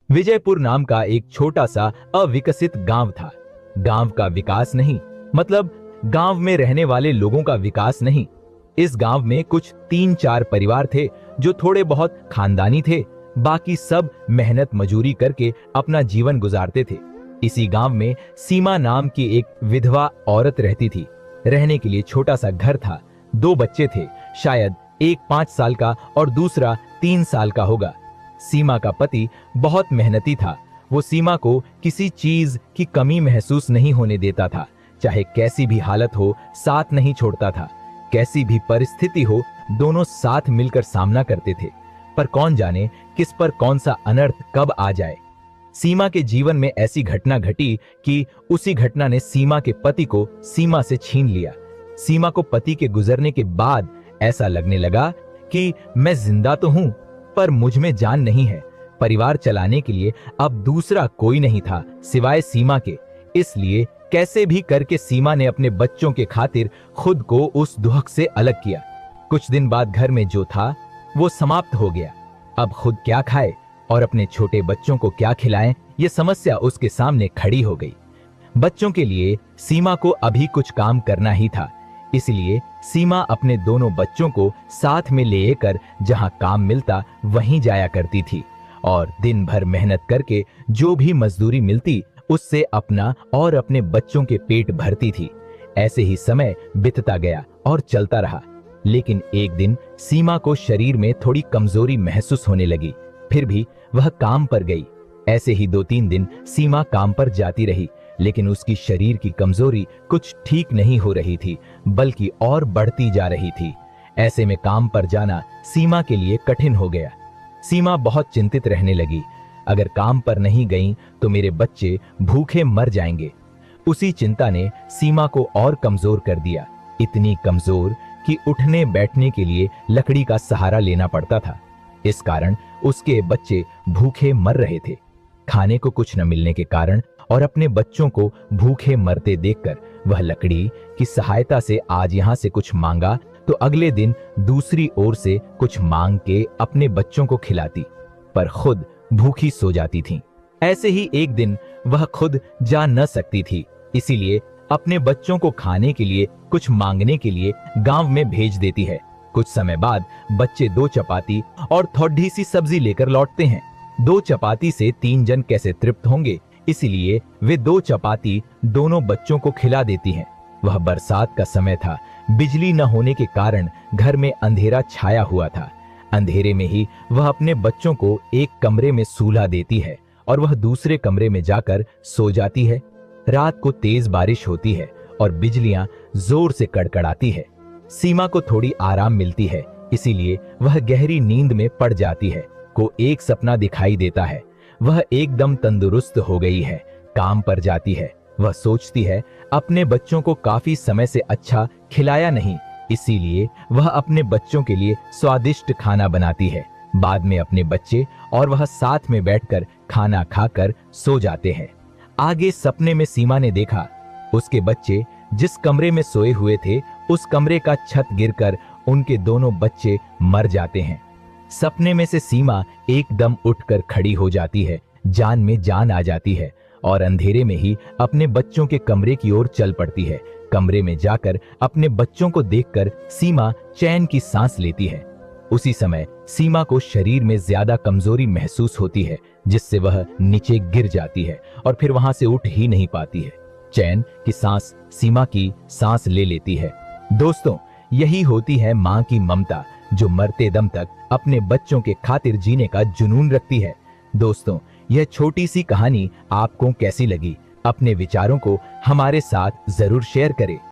विजयपुर नाम का एक छोटा सा अविकसित गांव था। गांव का विकास नहीं, मतलब गांव में रहने वाले लोगों का विकास नहीं। इस गांव में कुछ 3-4 परिवार थे जो थोड़े बहुत खानदानी थे, बाकी सब मेहनत मजूरी करके अपना जीवन गुजारते थे। इसी गांव में सीमा नाम की एक विधवा औरत रहती थी। रहने के लिए छोटा सा घर था। 2 बच्चे थे, शायद एक 5 साल का और दूसरा 3 साल का होगा। सीमा का पति बहुत मेहनती था। वो सीमा को किसी चीज की कमी महसूस नहीं होने देता था। चाहे कैसी भी हालत हो, साथ नहीं छोड़ता था। कैसी भी परिस्थिति हो, दोनों साथ मिलकर सामना करते थे। पर कौन जाने किस पर कौन सा अनर्थ कब आ जाए। सीमा के जीवन में ऐसी घटना घटी कि उसी घटना ने सीमा के पति को सीमा से छीन लिया। सीमा को पति के गुजरने के बाद ऐसा लगने लगा कि मैं जिंदा तो हूं, पर मुझ में जान नहीं है। परिवार चलाने के लिए अब दूसरा कोई नहीं था सिवाय सीमा के। इसलिए कैसे भी करके सीमा ने अपने बच्चों के खातिर खुद को उस दुहक से अलग किया। कुछ दिन बाद घर में जो था वो समाप्त हो गया। अब खुद क्या खाए और अपने छोटे बच्चों को क्या खिलाएं, ये समस्या उसके सामने खड़ी हो गई। बच्चों के लिए सीमा को अभी कुछ काम करना ही था। इसलिए सीमा अपने दोनों बच्चों को साथ में लेकर जहां काम मिलता वहीं जाया करती थी और दिन भर मेहनत करके जो भी मजदूरी मिलती उससे अपना और अपने बच्चों के पेट भरती थी। ऐसे ही समय बीतता गया और चलता रहा। लेकिन एक दिन सीमा को शरीर में थोड़ी कमजोरी महसूस होने लगी। फिर भी वह काम पर गई। ऐसे ही 2-3 दिन सीमा काम पर जाती रही, लेकिन उसकी शरीर की कमजोरी कुछ ठीक नहीं हो रही थी, बल्कि और बढ़ती जा रही थी। ऐसे में काम पर जाना सीमा के लिए कठिन हो गया। सीमा बहुत चिंतित रहने लगी। अगर काम पर नहीं गई तो मेरे बच्चे भूखे मर जाएंगे। उसी चिंता ने सीमा को और कमजोर कर दिया, इतनी कमजोर कि उठने बैठने के लिए लकड़ी का सहारा लेना पड़ता था। इस कारण उसके बच्चे भूखे मर रहे थे। खाने को कुछ न मिलने के कारण और अपने बच्चों को भूखे मरते देखकर वह लकड़ी की सहायता से आज यहां से कुछ मांगा तो अगले दिन दूसरी ओर से कुछ मांग के अपने बच्चों को खिलाती, पर खुद भूखी सो जाती थी। ऐसे ही एक दिन वह खुद जा न सकती थी, इसीलिए अपने बच्चों को खाने के लिए कुछ मांगने के लिए गांव में भेज देती है। कुछ समय बाद बच्चे 2 चपाती और थोड़ी सी सब्जी लेकर लौटते हैं। 2 चपाती से 3 जन कैसे तृप्त होंगे, इसलिए वे 2 चपाती दोनों बच्चों को खिला देती हैं। वह बरसात का समय था। बिजली न होने के कारण घर में अंधेरा छाया हुआ था। अंधेरे में ही वह अपने बच्चों को एक कमरे में सूला देती है और वह दूसरे कमरे में जाकर सो जाती है। रात को तेज बारिश होती है और बिजलियां जोर से कड़कड़ाती है। सीमा को थोड़ी आराम मिलती है, इसीलिए वह गहरी नींद में पड़ जाती है। को एक सपना दिखाई देता है। वह एकदम तंदुरुस्त हो गई है, काम पर जाती है। वह सोचती है अपने बच्चों को काफी समय से अच्छा खिलाया नहीं, इसीलिए वह अपने बच्चों के लिए स्वादिष्ट खाना बनाती है। बाद में अपने बच्चे और वह साथ में बैठकर खाना खाकर सो जाते हैं। आगे सपने में सीमा ने देखा उसके बच्चे जिस कमरे में सोए हुए थे उस कमरे का छत गिरकर उनके दोनों बच्चे मर जाते हैं। सपने में से सीमा एकदम उठकर खड़ी हो जाती है, जान में जान आ जाती है और अंधेरे में ही अपने बच्चों के कमरे की ओर चल पड़ती है। कमरे में जाकर अपने बच्चों को देखकर सीमा चैन की सांस लेती है। उसी समय सीमा को शरीर में ज्यादा कमजोरी महसूस होती है, जिससे वह नीचे गिर जाती है और फिर वहां से उठ ही नहीं पाती है। चैन की सांस सीमा की सांस ले लेती है। दोस्तों, यही होती है मां की ममता, जो मरते दम तक अपने बच्चों के खातिर जीने का जुनून रखती है। दोस्तों, यह छोटी सी कहानी आपको कैसी लगी? अपने विचारों को हमारे साथ जरूर शेयर करें।